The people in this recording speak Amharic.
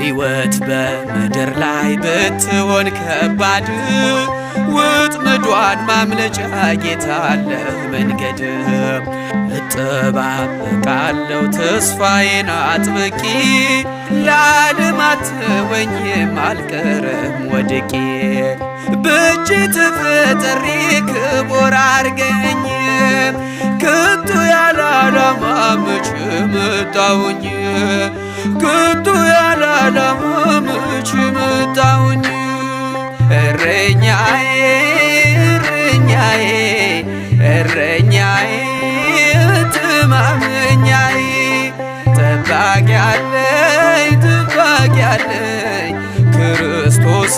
ሕይወት በምድር ላይ ብትሆን ከባድ ወጥመዷን ማምለጫ ጌታ አለህ መንገድ። እጠባበቃለሁ ተስፋዬን አጥብቄ ለዓለም አትተወኝም አልቀርም ወድቄ። በእጅ ተፈጥሬ ክቡር አርገኝ ከቶ ያለ ዓላማ መች መጣሁኝ ከቶ ያለ ዓላማ መች መጣሁኝ። እረኛዬ እረኛዬ እረኛዬ ተማመኛዬ ጠባቂ አለኝ ጠባቂ አለኝ ክርስቶስ